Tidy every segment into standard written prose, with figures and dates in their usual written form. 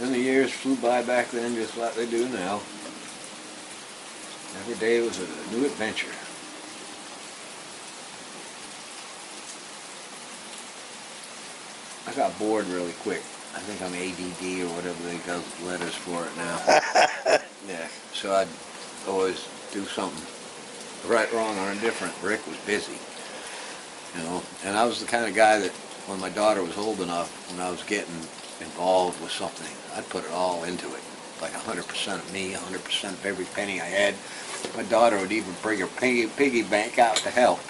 And the years flew by back then just like they do now. Every day was a new adventure. I got bored really quick. I think I'm ADD or whatever they got letters for it now. Yeah, so I'd always do something right, wrong, or indifferent. Rick was busy, you know, and I was the kind of guy that when my daughter was old enough, when I was getting involved with something, I'd put it all into it, like 100% of me, 100% of every penny I had. My daughter would even bring her piggy bank out to help.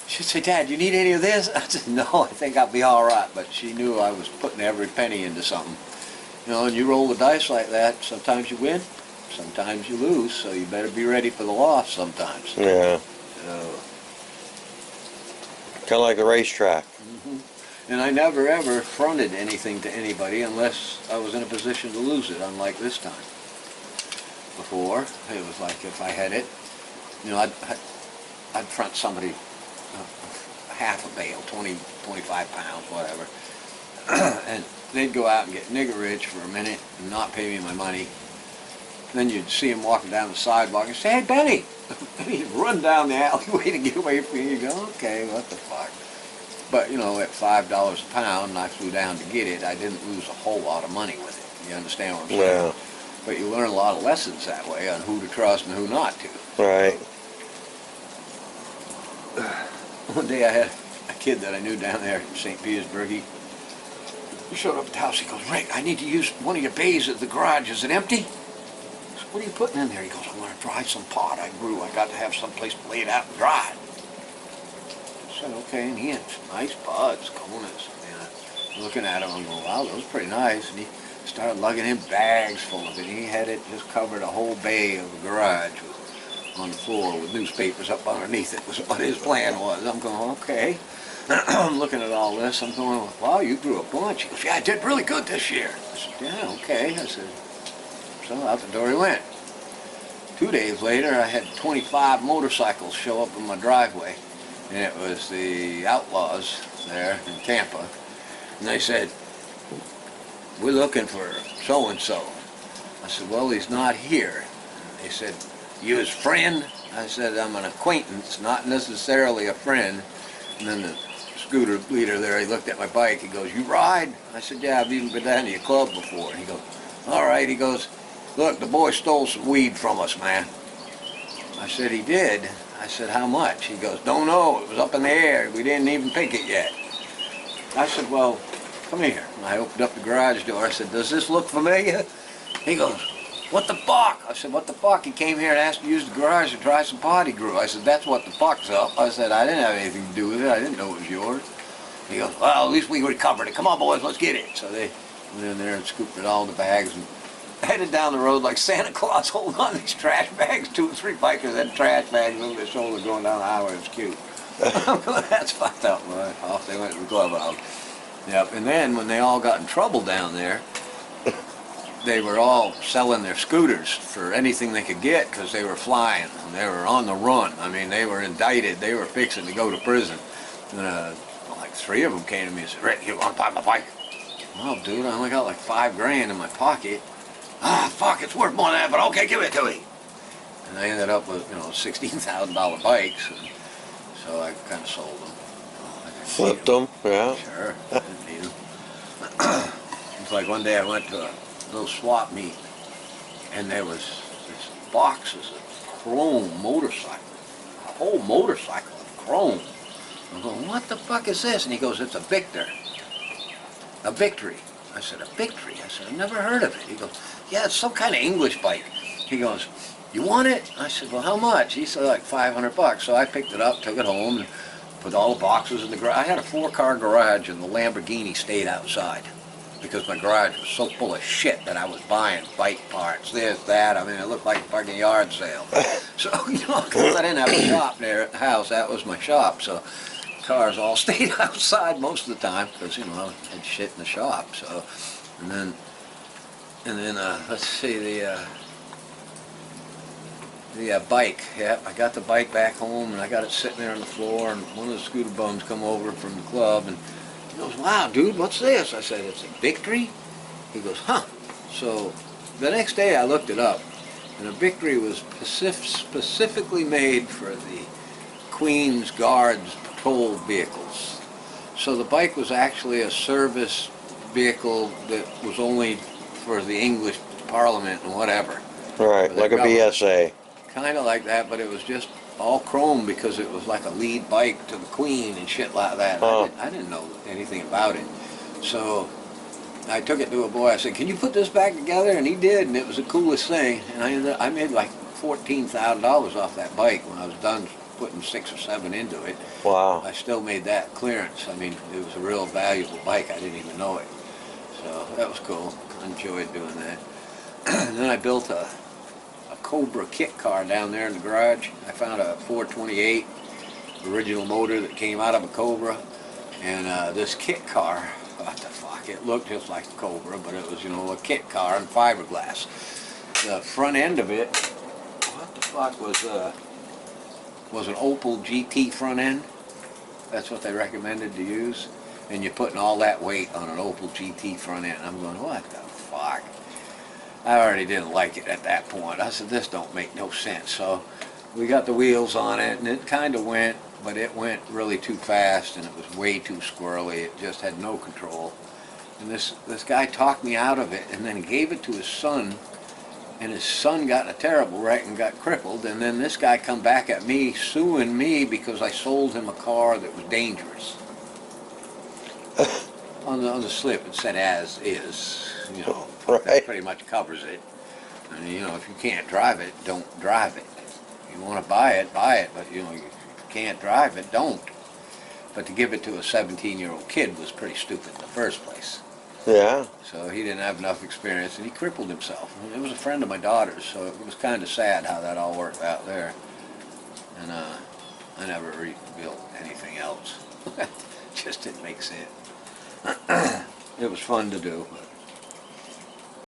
She'd say, "Dad, you need any of this?" I said, "No, I think I'll be all right." But she knew I was putting every penny into something. You know, and you roll the dice like that. Sometimes you win, sometimes you lose. So you better be ready for the loss sometimes. Yeah. So, kind of like a racetrack. and I never ever fronted anything to anybody unless I was in a position to lose it, unlike this time. Before, it was like if I had it, you know, I'd front somebody half a bale, 20, 25 pounds, whatever, and they'd go out and get nigger rich for a minute and not pay me my money. Then you'd see him walking down the sidewalk and say, "Hey, Benny!" And he'd run down the alleyway to get away from you. You go, "Okay, what the fuck?" But, you know, at $5 a pound, and I flew down to get it, I didn't lose a whole lot of money with it. You understand what I'm saying? Yeah. But you learn a lot of lessons that way on who to trust and who not to. Right. One day I had a kid that I knew down there in St. Petersburg. He showed up at the house. He goes, "Rick, I need to use one of your bays at the garage. Is it empty?" I said, "What are you putting in there?" He goes, "I'm going to dry some pot I grew. I got to have some place to lay it out and dry it." I said, "Okay," and he had some nice pods, conas. And looking at them, I'm going, "Wow, those are pretty nice." And he started lugging in bags full of it. He had it just covered a whole bay of the garage on the floor with newspapers up underneath it, was what his plan was. I'm going, "Okay." I'm looking at all this. I'm going, "Wow, you grew a bunch." He goes, "Yeah, I did really good this year." I said, "Yeah, okay." I said, so out the door he went. 2 days later, I had 25 motorcycles show up in my driveway. And it was the outlaws there in Tampa. And they said, "We're looking for so-and-so." I said, "Well, he's not here." They said, "You his friend?" I said, "I'm an acquaintance, not necessarily a friend." And then the scooter leader there, he looked at my bike. He goes, "You ride?" I said, "Yeah, I've even been down to your club before." And he goes, "All right." He goes, "Look, the boy stole some weed from us, man." I said, "He did?" I said, "How much?" He goes, "Don't know. It was up in the air. We didn't even pick it yet." I said, "Well, come here." And I opened up the garage door. I said, "Does this look familiar?" He goes, "What the fuck?" I said, "What the fuck? He came here and asked to use the garage to dry some pot he grew." I said, "That's what the fuck's up." I said, "I didn't have anything to do with it. I didn't know it was yours." He goes, "Well, at least we recovered it. Come on, boys, let's get it." So they went in there and scooped it all in the bags and headed down the road like Santa Claus holding on to these trash bags. 2 or 3 bikers had trash bags over their shoulder going down the highway. It was cute. I'm going, "That's fucked up." Well, off they went to the clubhouse. Yep, and then when they all got in trouble down there, they were all selling their scooters for anything they could get because they were flying and they were on the run. I mean, they were indicted. They were fixing to go to prison. And like 3 of them came to me and said, "Rick, you want to buy my bike?" "Well, dude, I only got like $5 grand in my pocket." "Ah, fuck, it's worth more than that, but okay, give it to me." And I ended up with, you know, $16,000 bikes. And so I kind of sold them. Flipped them, yeah. Sure, I didn't need them. It's like one day I went to a little swap meet, and there was this boxes of chrome motorcycles, a whole motorcycle of chrome. I'm going, "What the fuck is this?" And he goes, "It's a Victor, a Victory." I said, "A Victory?" I said, "I've never heard of it." He goes, "Yeah, it's some kind of English bike." He goes, "You want it?" I said, "Well, how much?" He said, "Like $500. So I picked it up, took it home, and put all the boxes in the garage. I had a 4-car garage, and the Lamborghini stayed outside because my garage was so full of shit that I was buying bike parts, this, that. I mean, it looked like a fucking yard sale. So, you know, because I didn't have a shop there at the house, that was my shop. So cars all stayed outside most of the time because, you know, I had shit in the shop. So, and then let's see, the bike. Yeah, I got the bike back home and I got it sitting there on the floor, and one of the scooter bums come over from the club and he goes, "Wow, dude, what's this?" I said, "It's a Victory." He goes, huh. So the next day I looked it up, and a Victory was specifically made for the Queen's Guards patrol vehicles. So the bike was actually a service vehicle that was only for the English Parliament and whatever. Right, like a BSA. Kind of like that, but it was just all chrome because it was like a lead bike to the Queen and shit like that. I didn't know anything about it. So I took it to a boy. I said, can you put this back together? And he did, and it was the coolest thing. And I made like $14,000 off that bike when I was done putting 6 or 7 into it. Wow. I still made that clearance. I mean, it was a real valuable bike. I didn't even know it. So that was cool. I enjoyed doing that. And then I built a Cobra kit car down there in the garage. I found a 428 original motor that came out of a Cobra. And this kit car, what the fuck, it looked just like a Cobra, but it was, you know, a kit car in fiberglass. The front end of it, what the fuck, was an Opel GT front end. That's what they recommended to use. And you're putting all that weight on an Opel GT front end. I'm going, what the fuck? I already didn't like it at that point. I said, this don't make no sense. So we got the wheels on it, and it kind of went, but it went really too fast, and it was way too squirrely. It just had no control. And this guy talked me out of it, and then gave it to his son, and his son got in a terrible wreck and got crippled. And then this guy come back at me, suing me because I sold him a car that was dangerous. on the slip it said as is, you know. Right. That pretty much covers it. And you know, if you can't drive it, don't drive it. If you want to buy it, but you know, if you can't drive it, don't. But to give it to a 17-year-old kid was pretty stupid in the first place. Yeah. So he didn't have enough experience, and he crippled himself. It was a friend of my daughter's, so it was kind of sad how that all worked out there. And I never rebuilt anything else. Just didn't make sense. It was fun to do, but